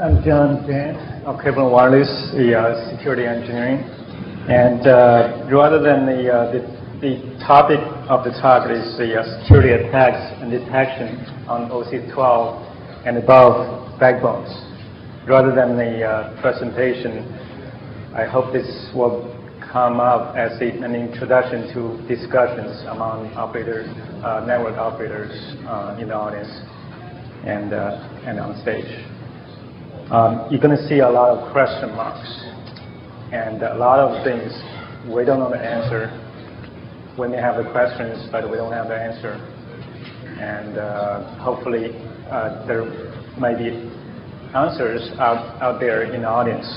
I'm Jiang of Cable and Wireless, the security engineering. And rather than the topic of the talk is the security attacks and detection on OC-12 and above backbones. Rather than the presentation, I hope this will come up as an introduction to discussions among operators, network operators in the audience and on stage. You're going to see a lot of question marks and a lot of things we don't know the answer. We may have the questions, but we don't have the answer. And hopefully there might be answers out there in the audience.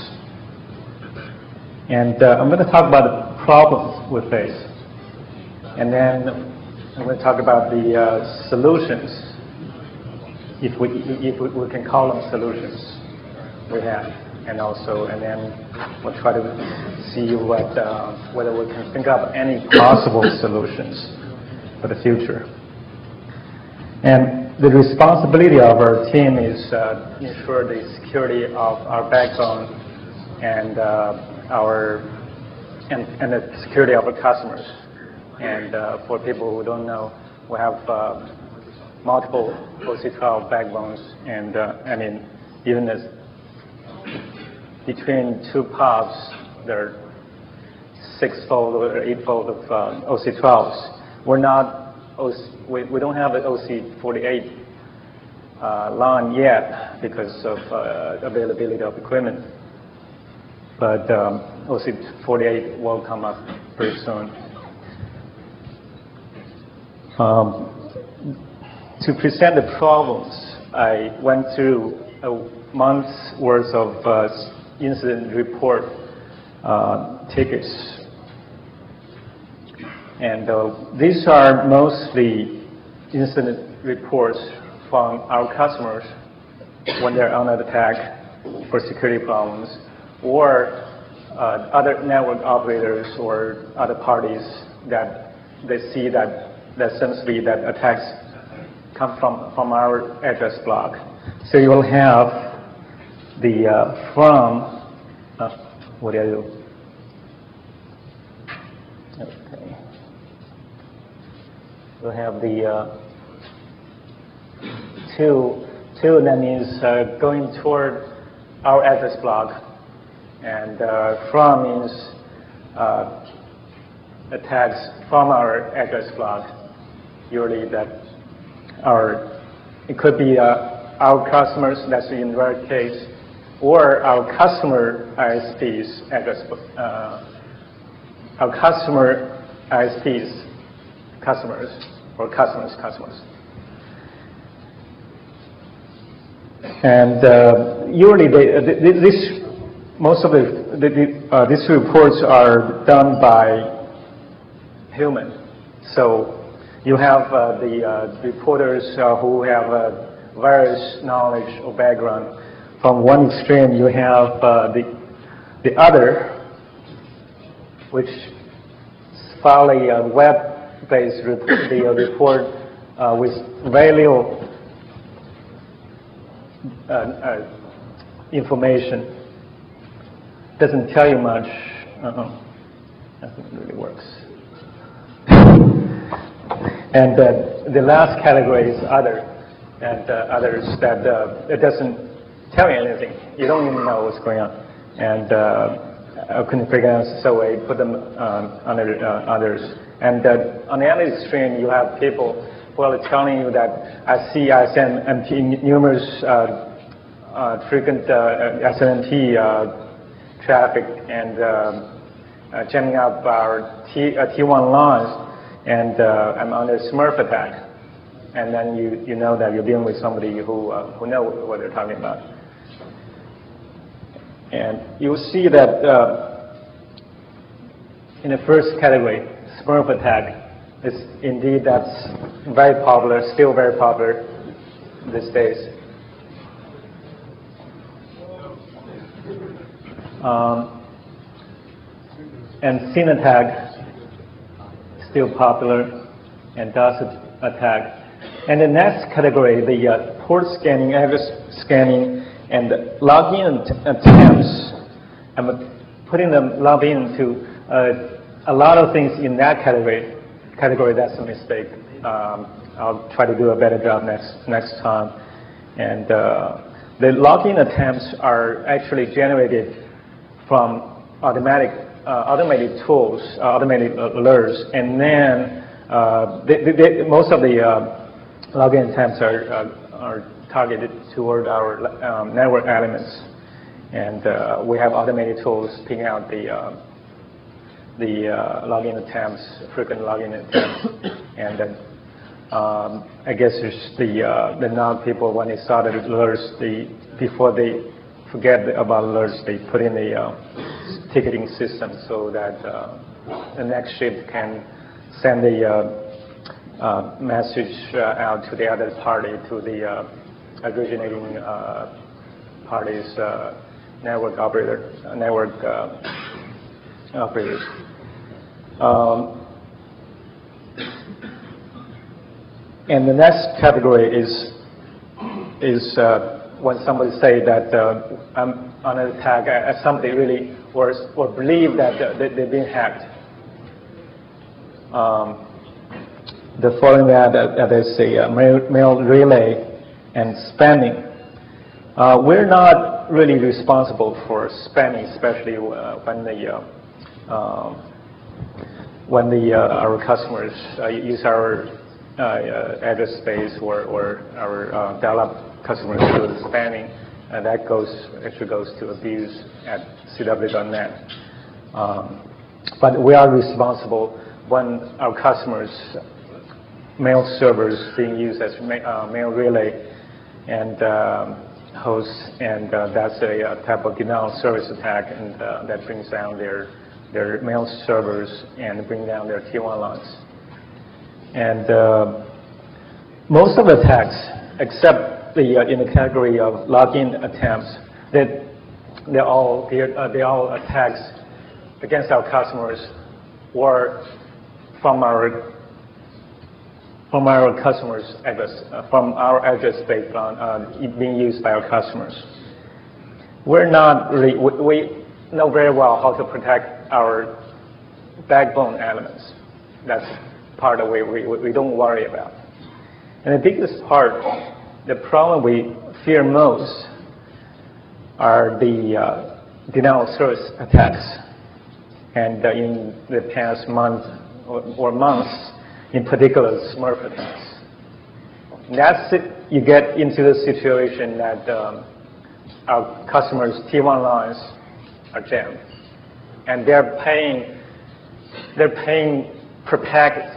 And I'm going to talk about the problems we face. And then I'm going to talk about the solutions, if we can call them solutions we have. And then we'll try to see whether we can think of any possible solutions for the future. And the responsibility of our team is ensure the security of our backbone and the security of our customers. And for people who don't know, we have multiple OC-12 backbones, and I mean, even as between two pods, there are 6-fold or 8-fold of OC-12s. We're not we don't have an OC-48 line yet because of availability of equipment. But OC-48 will come up pretty soon. To present the problems, I went through a month's worth of incident report tickets. And these are mostly incident reports from our customers when they're under attack for security problems, or other network operators or other parties that they see that essentially that attacks come from our address block. So you will have the what do I do? Okay. We'll have the two, that means going toward our address block, and from means attacks from our address block. Usually that it could be our customers, that's in rare case, or our customer ISP's address book, our customer ISP's customers, or customers. And usually most of these reports are done by human. So you have the reporters who have various knowledge or background. From one extreme, you have the other, which file a web-based report with very little information. Doesn't tell you much. Nothing really works. And the last category is other, and others that it doesn't tell you anything. You don't even know what's going on. And I couldn't figure out, so I put them under others. And on the other extreme, you have people who are telling you that I send numerous frequent SNMP traffic and jamming up our T1 lines, and I'm under Smurf Attack. And then you know that you're dealing with somebody who knows what they're talking about. And you'll see that in the first category, Smurf Attack, is indeed that's very popular, still very popular these days. And SYN attack, still popular, and DOS attack. And the next category, the port scanning, address scanning, And login attempts, I'm putting them login to a lot of things in that category. That's a mistake. I'll try to do a better job next time. And the login attempts are actually generated from automated tools, automated alerts, and then most of the login attempts are targeted toward our network elements, and we have automated tools picking out the login attempts, frequent login attempts, and then I guess it's the non people when they started alerts, before they forget about alerts, they put in the ticketing system so that the next shift can send the message out to the other party, to the originating party's network operators. And the next category is when somebody say that I'm on an attack, somebody really or believe that they've been hacked. The following that there's a mail relay and spamming. We're not really responsible for spamming, especially when our customers use our address space or our dial-up customers do the spamming, and that actually goes to abuse at cw.net. But we are responsible when our customers' mail servers being used as mail relay and hosts, and that's a type of denial of service attack, and that brings down their mail servers and bring down their T1 lines. And most of the attacks, except in the category of login attempts, they're all attacks against our customers or from our customers' address, from our address space being used by our customers. We're not really, we know very well how to protect our backbone elements. That's part of what we don't worry about. And the biggest part, the problem we fear most are the denial of service attacks. And in the past month or months, in particular, Smurf attacks. And that's it. You get into the situation that our customers' T1 lines are jammed, and they're paying per packet.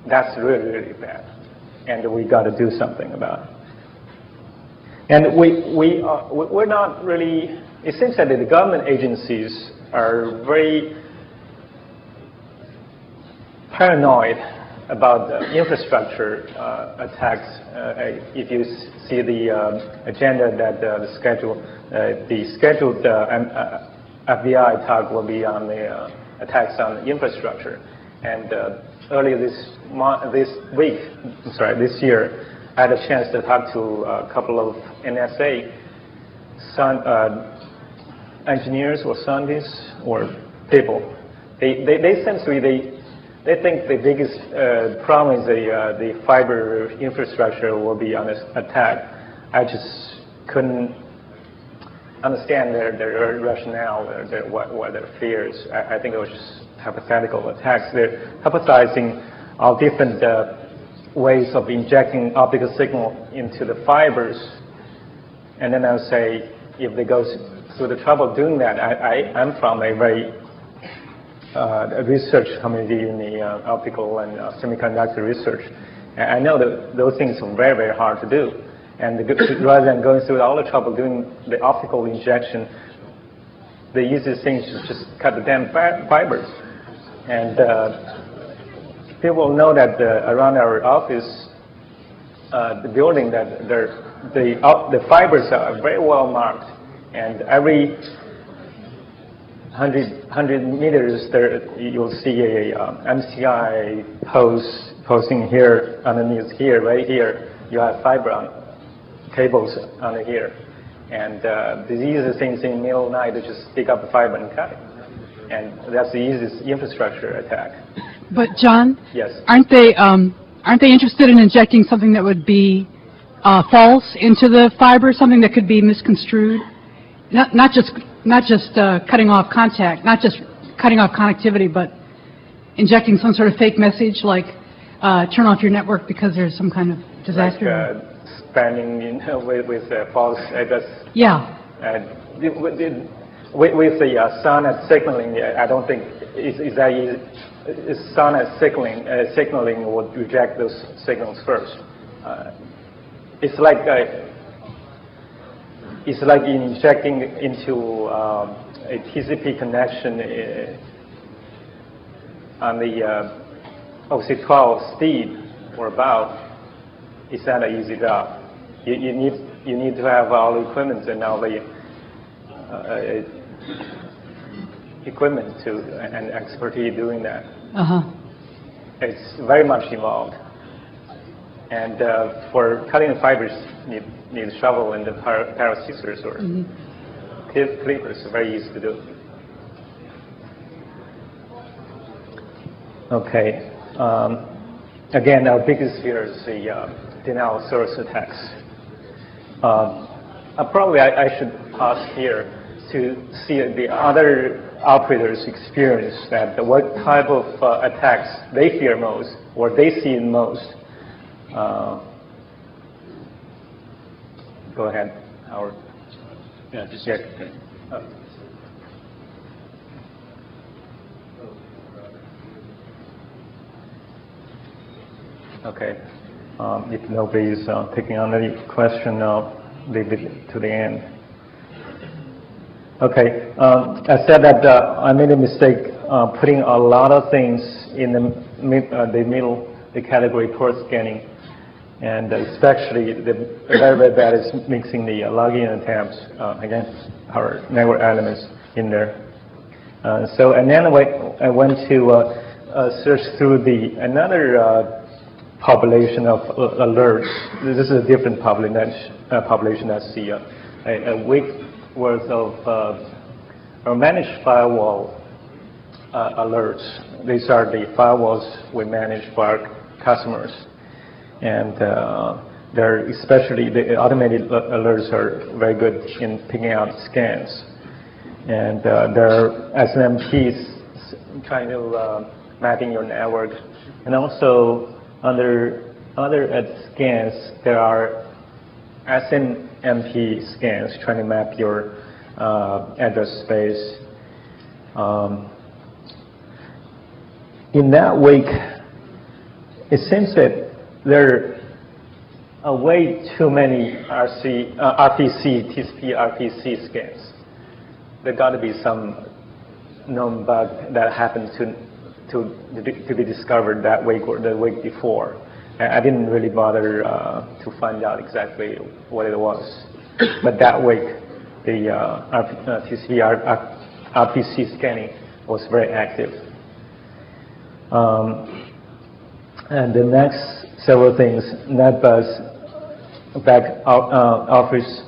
That's really, really bad, and we got to do something about it. And we're not really. It seems that the government agencies are very paranoid about the infrastructure attacks. If you see the agenda that the scheduled FBI talk will be on the attacks on the infrastructure. And earlier this year, I had a chance to talk to a couple of NSA engineers or scientists or people. They seem to be they think the biggest problem is the fiber infrastructure will be on this attack. I just couldn't understand their rationale, what their fears. I think it was just hypothetical attacks. They're hypothesizing all different ways of injecting optical signal into the fibers. And then I'll say, if they go through the trouble of doing that, I'm from a very research community in the optical and semiconductor research. And I know that those things are very, very hard to do. And rather than going through all the trouble doing the optical injection, the easiest thing is just cut the damn fibers. And people know that around our office, the building, that the fibers are very well marked, and every 100 meters, there you'll see a MCI posting here underneath here, right here. You have fiber on cables under here. And the easiest things in the middle of the night is just pick up the fiber and cut it. And that's the easiest infrastructure attack. But John, yes, aren't they interested in injecting something that would be false into the fiber, something that could be misconstrued? Not just cutting off contact, not just cutting off connectivity, but injecting some sort of fake message like turn off your network because there's some kind of disaster. Like, spamming with false address. Yeah. With the SONET signaling, I don't think is that easy. SONET signaling would reject those signals first. It's like injecting into a TCP connection on the OC-12 speed or above. It's not an easy job. You need to have all the equipment and all the equipment and expertise doing that. It's very much involved. And for cutting the fibers, you need a shovel and a pair of scissors or clippers. Very easy to do. Okay. Again, our biggest fear is the denial of service attacks. Probably I should pause here to see the other operators' experience, that what type of attacks they fear most or they see most. Go ahead, Howard. Yeah, just Okay. If nobody's taking on any question, I'll leave it to the end. Okay. I said that I made a mistake putting a lot of things in the middle, the category port scanning, and especially the very, very bad is mixing the login attempts against our network elements in there. And then I went to search through another population of alerts. This is a different population. That's a week worth of managed firewall alerts. These are the firewalls we manage for our customers, and they're especially the automated alerts are very good in picking out scans, and they're SNMPs trying to mapping your network, and also under other scans there are SNMP scans trying to map your address space. In that week, it seems that there are way too many RPC, TCP RPC scans. There got to be some known bug that happened to be discovered that week or the week before. I didn't really bother to find out exactly what it was. But that week, the TCP RPC scanning was very active. And the next several things, NetBuzz, back office,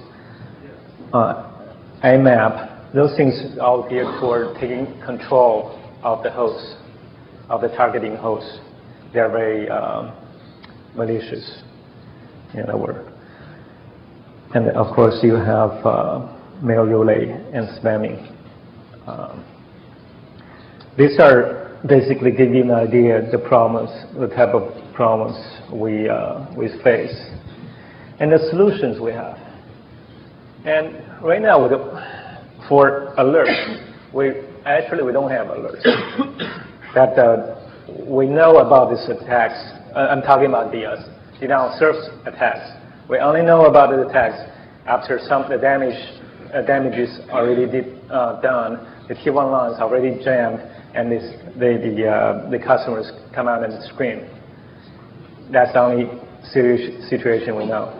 AMAP, those things all geared toward taking control of the host, of the targeting host. They're very malicious, in other words. And of course, you have mail relay and spamming. These are basically give you an idea the problems, the type of problems we face, and the solutions we have. And right now, for alerts, we don't have alerts. That we know about these attacks. I'm talking about the denial of service attacks. We only know about the attacks after the damage is already done. The T1 lines already jammed, and the customers come out and scream. That's the only situation we know.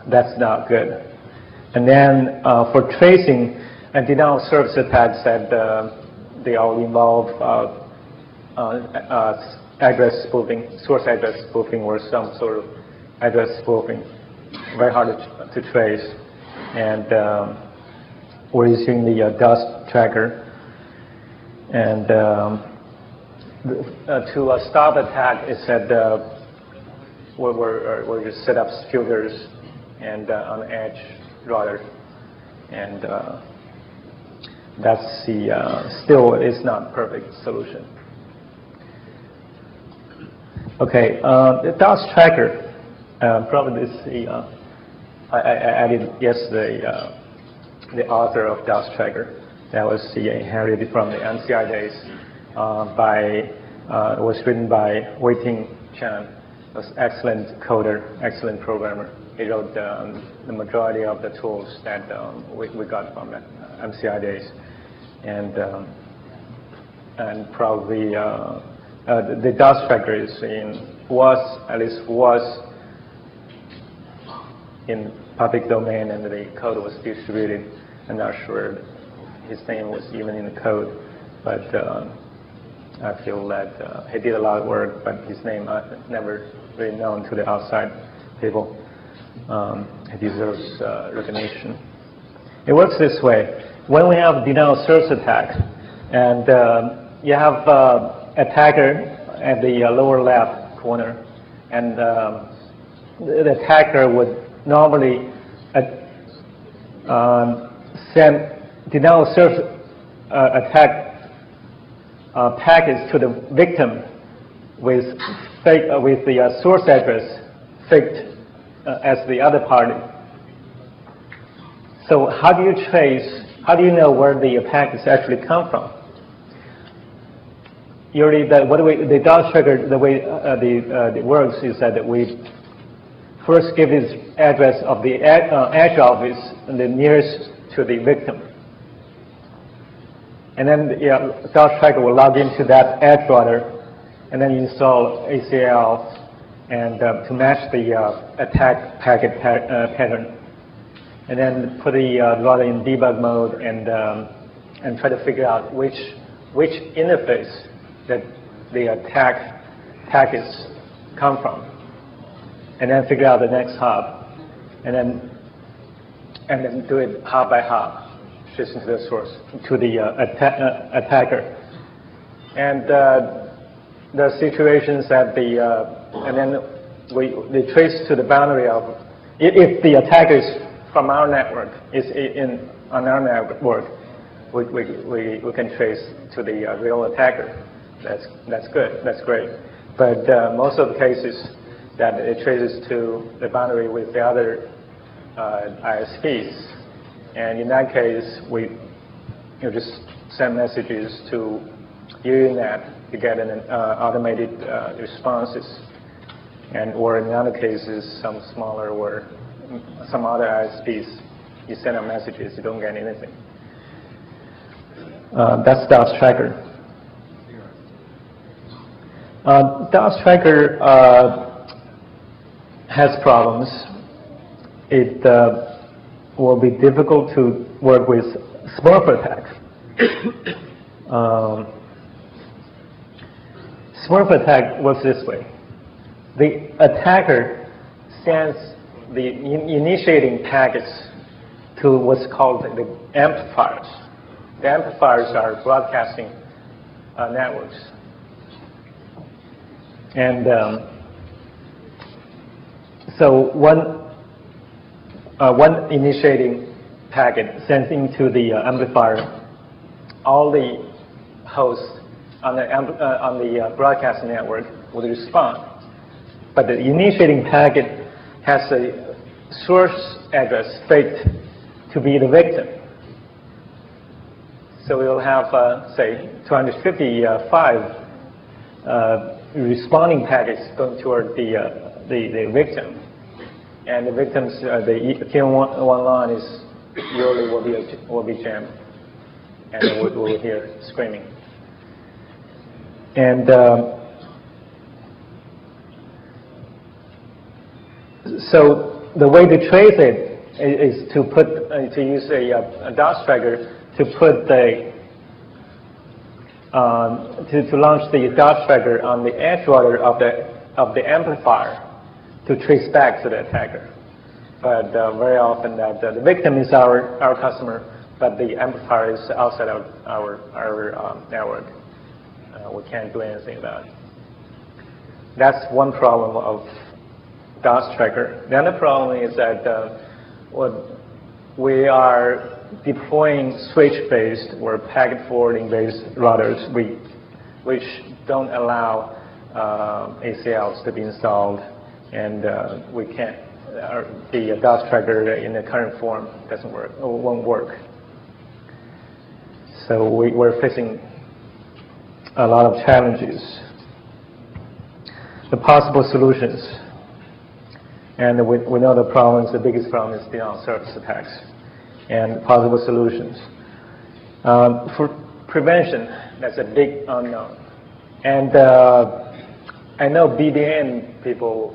That's not good. And then for tracing and denial of service attacks, that they all involve address spoofing, source address spoofing, or some sort of address spoofing. very hard to trace. And we're using the DosTracker. And to stop attack, it said we'll just set up filters and on the edge router, and that's the still is not perfect solution. Okay, the DosTracker, probably this I added yesterday the author of DosTracker. That was inherited from the NCI days. It was written by Wei-Ting Jiang. He was excellent coder, excellent programmer. He wrote the majority of the tools that we got from the NCI days, and probably the DosTracker was in public domain, and the code was distributed. I'm not sure his name was even in the code, but I feel that he did a lot of work, but his name never really known to the outside people. He deserves recognition. It works this way. When we have denial source attack, and you have attacker at the lower left corner, and the attacker would normally send denial source attack packets to the victim with the source address faked as the other party. So how do you know where the packets actually come from? Usually, the DosTracker, the way it works is that we first give this address of the edge office and the nearest to the victim. And then the DosTracker will log into that edge router and then install ACL and to match the attack packet pattern. And then put the router in debug mode and try to figure out which interface that the attack packets come from. And then figure out the next hop, and then do it hop by hop, just into the source, to the attacker. And there are situations that and then they trace to the boundary of, if the attacker is from our network, on our network, we can trace to the real attacker. That's good, that's great. But most of the cases that it traces to the boundary with the other ISPs. And in that case, we just send messages to Unicast to get an automated responses. Or in other cases, some smaller or some other ISPs, you send them messages, you don't get anything. That's DosTracker. DosTracker has problems. It will be difficult to work with Smurf Attack. Smurf Attack works this way. The attacker sends the initiating packets to what's called the amplifiers. The amplifiers are broadcasting networks. And so one initiating packet sends into the amplifier. All the hosts on the broadcasting network will respond. But the initiating packet has a source address faked to be the victim. So we will have, say, 255 responding packets going toward the victim. And the victims, the tier one line is usually will be jammed, and we'll hear screaming. And so the way to trace it is to use a DosTracker to put to launch the DosTracker on the edge router of the amplifier to trace back to the attacker. but very often that the victim is our customer, but the amplifier is outside of our network. We can't do anything about it. That's one problem of DosTracker. The other problem is that we are deploying switch-based or packet forwarding-based routers, which don't allow ACLs to be installed, and we can't. The DosTracker in the current form doesn't work, or won't work. So we're facing a lot of challenges. The possible solutions, and we know the problems. The biggest problem is denial of service attacks, and possible solutions. For prevention, that's a big unknown. And I know BDN people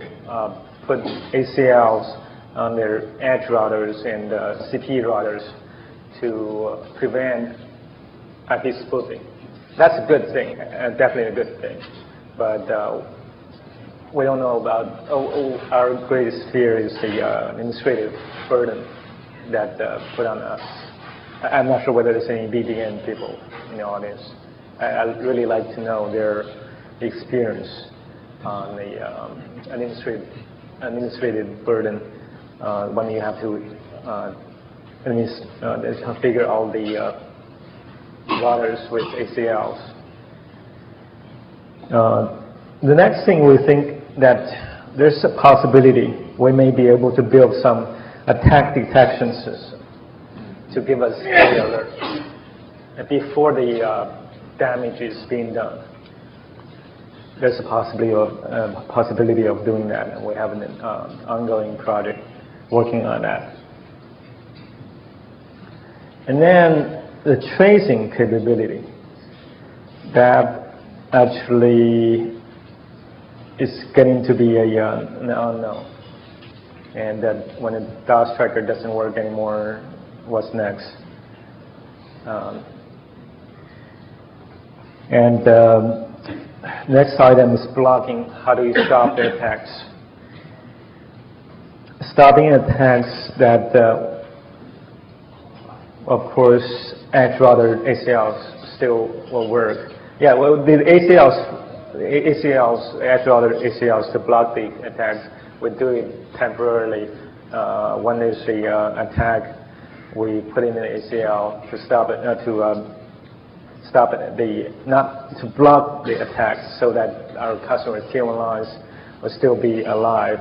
put ACLs on their edge routers and CP routers to prevent IP spoofing. That's a good thing, definitely a good thing. But we don't know about, our greatest fear is the administrative burden that put on us. I'm not sure whether there's any BDN people in the audience. I'd really like to know their experience on the administrative burden when you have to configure all the routers with ACLs. The next thing we think that there's a possibility we may be able to build some attack detection system to give us the alert before the damage is being done. There's a possibility of doing that, and we have an ongoing project working on that. And then the tracing capability, that actually is getting to be an unknown. And that when a DosTracker doesn't work anymore, what's next? Next item is blocking. How do you stop the attacks? Stopping attacks that, of course, edge router ACLs still will work. Yeah, well, the ACLs, edge router ACLs to block the attacks, we do it temporarily. When there's the attack, we put in an ACL to stop it, not to block the attacks, so that our customers' tier 1 lines will still be alive.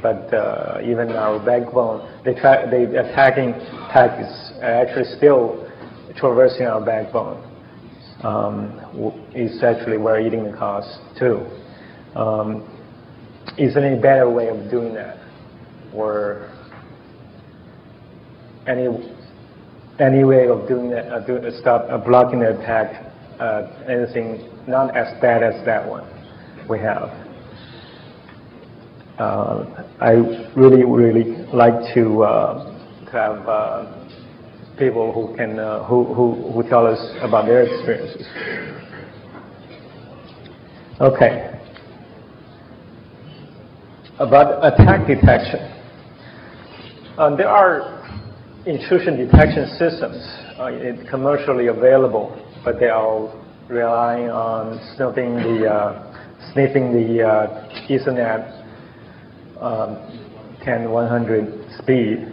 But even our backbone, the attacking packets are actually still traversing our backbone. It's actually we're eating the cost too. Is there any better way of doing that, or any way of doing that? Stop blocking the attack. Anything not as bad as that one we have. I really like to have people who can who tell us about their experiences. Okay. About attack detection, there are intrusion detection systems commercially available, but they are relying on sniffing the Ethernet 10/100 speed.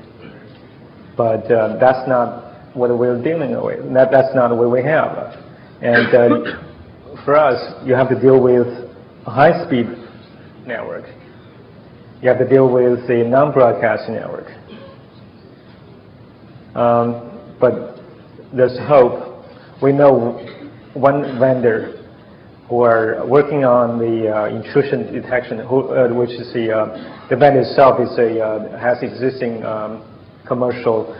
But that's not what we're dealing with. That's not what we have. And for us, you have to deal with a high-speed network. You have to deal with the non-broadcasting network. But there's hope. We know one vendor who are working on the intrusion detection, which is the vendor itself has existing commercial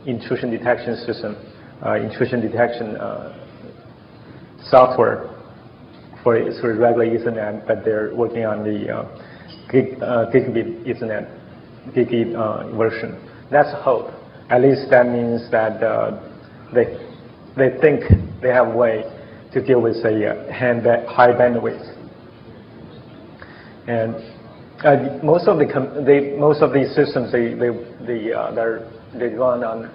intrusion detection system, intrusion detection software for regular Ethernet, but they're working on the gigabit Ethernet, gigabit version. That's hope. At least that means that they think they have a way to deal with a high bandwidth. And Most of these systems they run on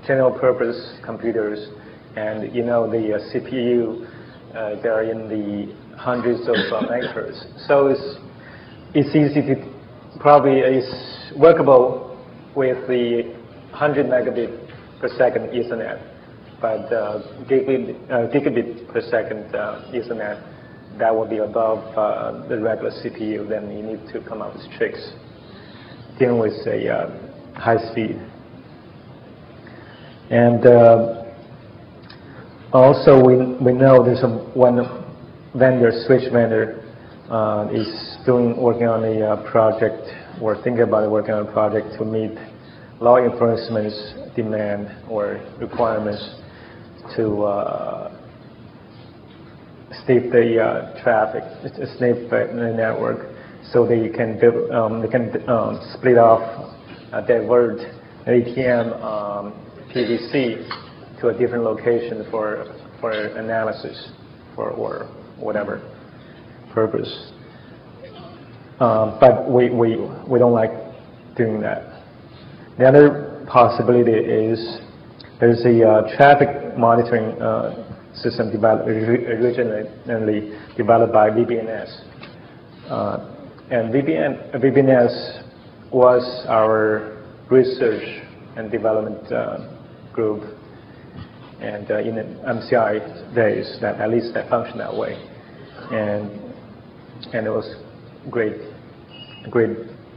general purpose computers, and the CPU they're in the hundreds of megahertz. So it's easy to it's workable with the 100 megabit per second Ethernet, but gigabit per second Ethernet, that will be above the regular CPU. Then you need to come up with tricks dealing with a high speed. And also we know there's one vendor, switch vendor, is working on a project, or thinking about working on a project to meet law enforcement's demand or requirements to sniff the traffic, sniff the network, so they can split off, divert ATM PVC to a different location for analysis or whatever purpose. But we don't like doing that. The other possibility is there's a traffic monitoring system originally developed by VBNS. And VBNS was our research and development group, and in the MCI days, at least that functioned that way, and it was a great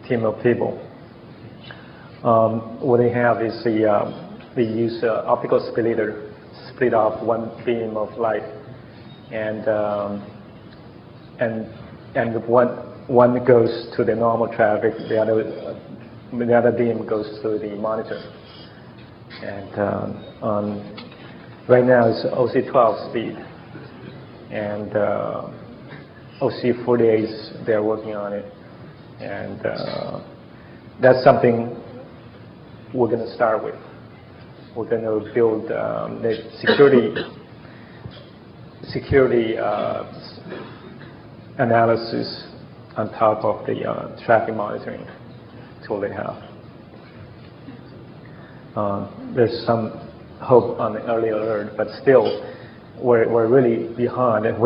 team of people. What they have is they use optical splitter, split off one beam of light, and one goes to the normal traffic, the other beam goes to the monitor. And right now it's OC-12 speed, and OC-48, they're working on it, and that's something we're going to start with. We're going to build the security analysis on top of the traffic monitoring tool they have. There's some hope on the early alert, but still, we're really behind. And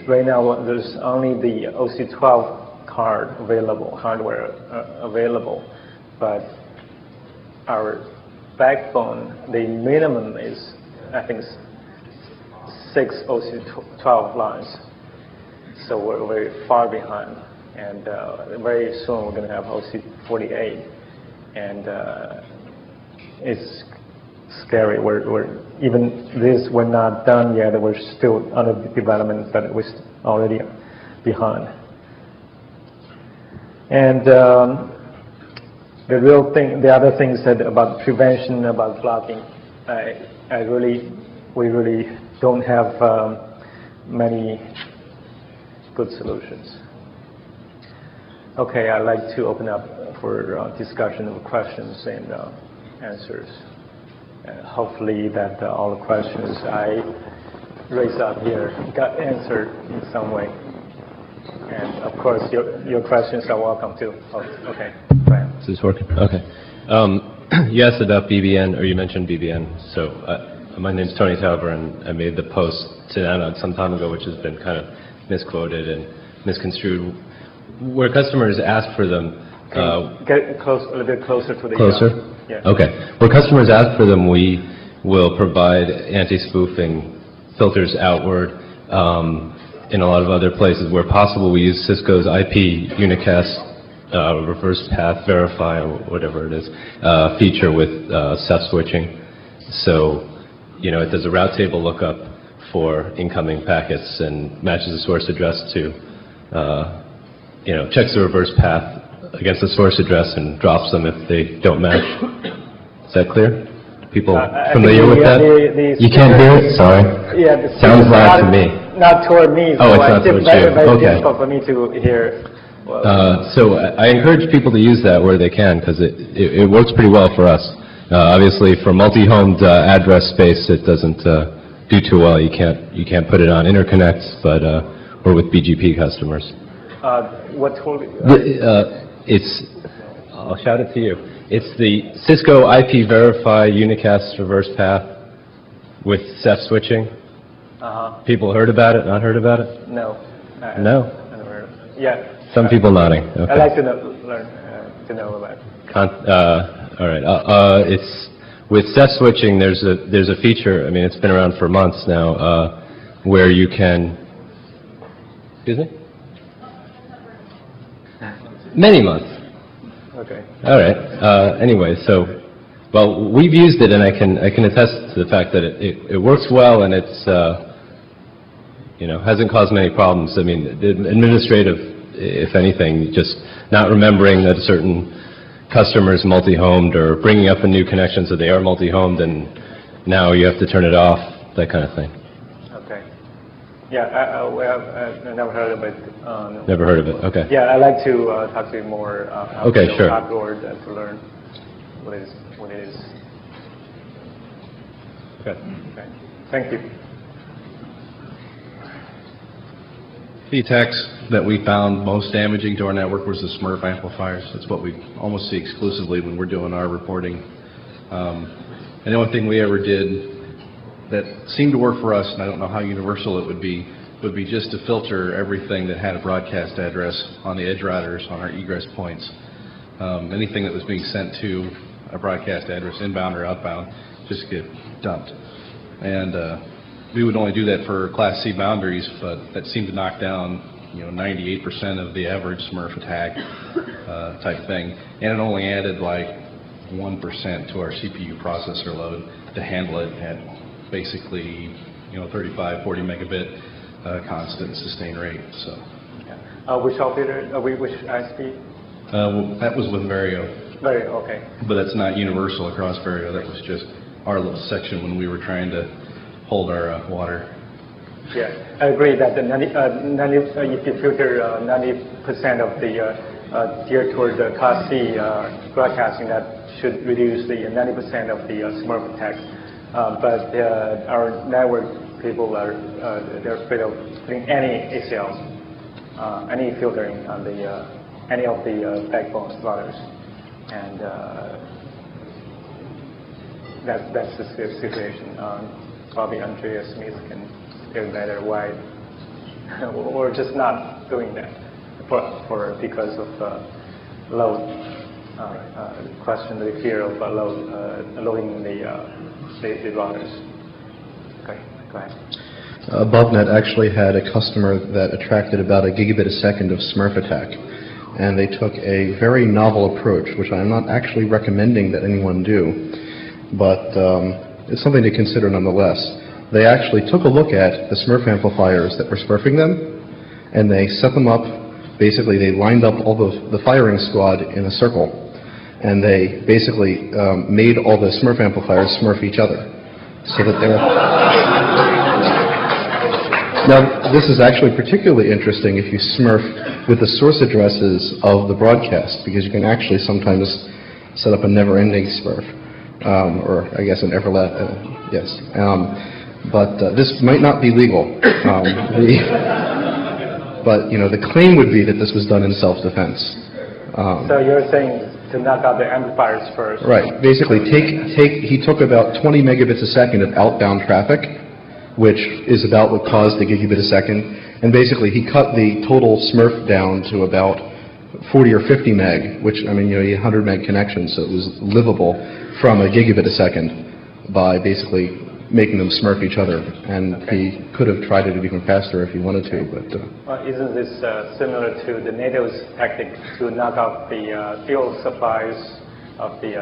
right now, there's only the OC-12 card available, hardware available, but our backbone, the minimum is, I think, 6 OC-12 lines. So we're very far behind, and very soon we're going to have OC-48, and it's scary. We're not done yet. We're still under development, but we're already behind. And the other things that about prevention, about blocking, we really don't have many good solutions. Okay, I'd like to open up for discussion of questions and answers. Hopefully that all the questions I raised up here got answered in some way. And of course, your questions are welcome too. Oh, okay, Brian. Is this working? Okay. You asked about BBN, or you mentioned BBN. So my name's Tony Tauber, and I made the post to Anna some time ago, which has been kind of misquoted and misconstrued, where customers ask for them. Get close, a little bit closer to the. Closer? Yeah. Okay. Where customers ask for them, we will provide anti-spoofing filters outward. In a lot of other places where possible, we use Cisco's IP Unicast reverse path verify, or whatever it is, feature with Ceph switching. So, it does a route table lookup for incoming packets and matches the source address to, checks the reverse path against the source address and drops them if they don't match. Is that clear? People familiar with that? You can't hear it? Sorry. Yeah. Sounds loud to me. Not toward me. Oh, it's not toward you. Very Okay. difficult for me to hear. So I encourage people to use that where they can, because it works pretty well for us. Obviously, for multi-homed address space, it doesn't do too well. You can't put it on interconnects, but we're with BGP customers. What tool? I'll shout it to you. It's the Cisco IP Verify Unicast reverse path with Ceph switching. People heard about it? Not heard about it? No. No. I never heard of it. Yeah. Some people nodding. Okay. I'd like to learn to know about it. All right. It's with Ceph switching. There's a feature. I mean, it's been around for months now, where you can. Excuse me. Many months. Okay. All right. Anyway, so, well, we've used it, and I can attest to the fact that it works well, and it's hasn't caused many problems. I mean, the administrative, if anything, just not remembering that a certain customer is multi-homed or bringing up a new connection so they are multi-homed, and now you have to turn it off, that kind of thing. Okay. Yeah, I never heard of it. Never heard of it. Okay. Yeah, I'd like to talk to you more okay, sure. afterward to learn what it is. Okay. Thank you. The attacks that we found most damaging to our network was the Smurf amplifiers. That's what we almost see exclusively when we're doing our reporting. And the only thing we ever did that seemed to work for us, and I don't know how universal it would be just to filter everything that had a broadcast address on the edge routers on our egress points. Anything that was being sent to a broadcast address, inbound or outbound, just get dumped. And we would only do that for Class C boundaries, but that seemed to knock down 98% of the average Smurf attack type thing. And it only added like 1% to our CPU processor load to handle it at basically 35, 40 megabit constant sustained rate. So, which operator? Which ISP? That was with Vario. Vario, okay. But that's not universal across Vario. That was just our little section when we were trying to hold our water. Yeah, I agree that if you filter 90% of the geared toward the Class C broadcasting, that should reduce the 90% of the Smurf attacks. But our network people they're afraid of putting any ACLs, any filtering on the any of the backbone routers, and that's the situation. Probably Andrea Smith can explain better why we're just not doing that because of load question, the fear of loading the routers. Okay, go ahead. BubNet actually had a customer that attracted about a gigabit a second of Smurf attack, and they took a very novel approach, which I'm not actually recommending that anyone do, but it's something to consider nonetheless. They actually took a look at the Smurf amplifiers that were smurfing them, and they set them up. Basically, they lined up all the firing squad in a circle, and they basically made all the Smurf amplifiers smurf each other, so that they're. Now, this is actually particularly interesting if you smurf with the source addresses of the broadcast, because you can actually sometimes set up a never-ending smurf. Or I guess an yes. But this might not be legal. But the claim would be that this was done in self-defense. So you're saying to knock out the amplifiers first? Right. Basically, he took about 20 megabits a second of outbound traffic, which is about what caused the gigabit a second, and basically he cut the total Smurf down to about 40 or 50 meg, which, I mean, you had 100 meg connection, so it was livable from a gigabit a second by basically making them smurf each other. And he could have tried it even faster if he wanted to, but... Well, isn't this similar to the NATO's tactic to knock out the fuel supplies of the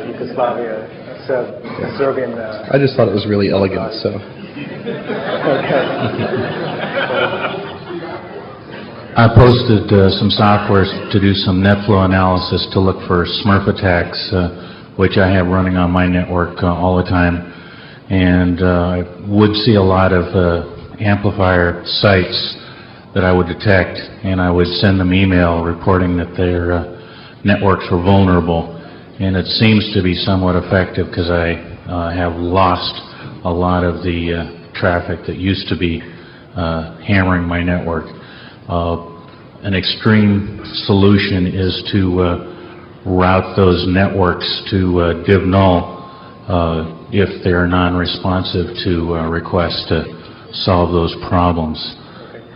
Yugoslavia, Serbian... I just thought it was really elegant, so... I posted some software to do some NetFlow analysis to look for Smurf attacks, which I have running on my network all the time. And I would see a lot of amplifier sites that I would detect, and I would send them email reporting that their networks were vulnerable. And it seems to be somewhat effective because I have lost a lot of the traffic that used to be hammering my network. An extreme solution is to route those networks to div null if they're non-responsive to requests to solve those problems.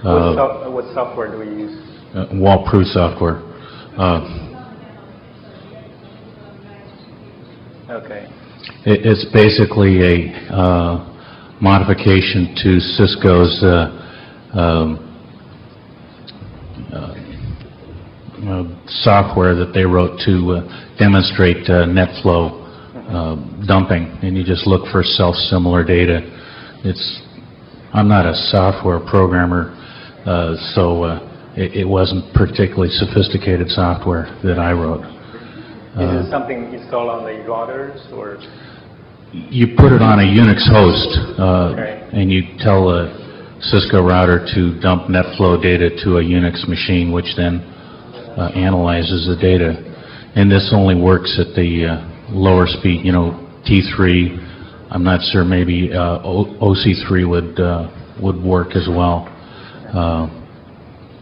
What software do we use? Wall-proof software. Okay. It's basically a modification to Cisco's software that they wrote to demonstrate NetFlow dumping, and you just look for self-similar data. I'm not a software programmer, so it wasn't particularly sophisticated software that I wrote. Is it something installed on the routers, or? You put it on a Unix host, Okay. and you tell a Cisco router to dump NetFlow data to a Unix machine, which then analyzes the data. And this only works at the lower speed, T3. I'm not sure, maybe OC-3 would work as well.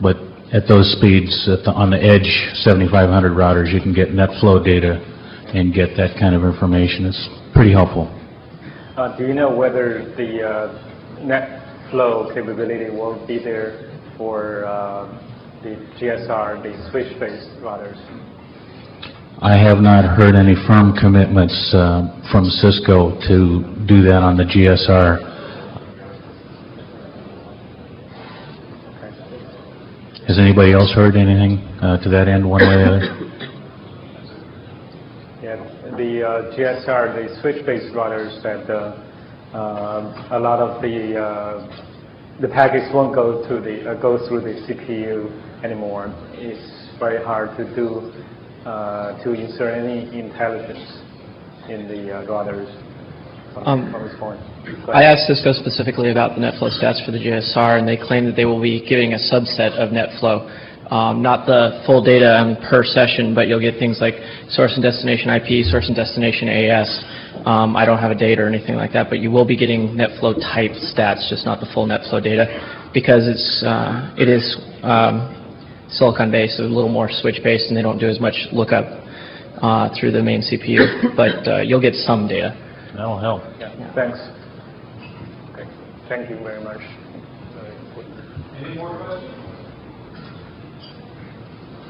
But at those speeds, on the edge 7500 routers, you can get NetFlow data and get that kind of information. It's pretty helpful. Do you know whether the NetFlow capability will be there for the GSR, the switch-based routers? I have not heard any firm commitments from Cisco to do that on the GSR. Has anybody else heard anything to that end, one way or the other? Yeah, the GSR, the switch-based routers, that a lot of the packets won't go through the CPU anymore. It's very hard to do to insert any intelligence in the routers from this point. I asked Cisco specifically about the NetFlow stats for the GSR, and they claim that they will be giving a subset of NetFlow. Not the full data per session, but you'll get things like source and destination IP, source and destination AS. I don't have a date or anything like that, but you will be getting NetFlow type stats, just not the full NetFlow data, because it is silicon based, so a little more switch based, and they don't do as much lookup through the main CPU. But you'll get some data. That'll help. Yeah. Thanks. Okay. Thank you very much. Any more questions?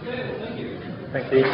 Okay, thank you. Thank you.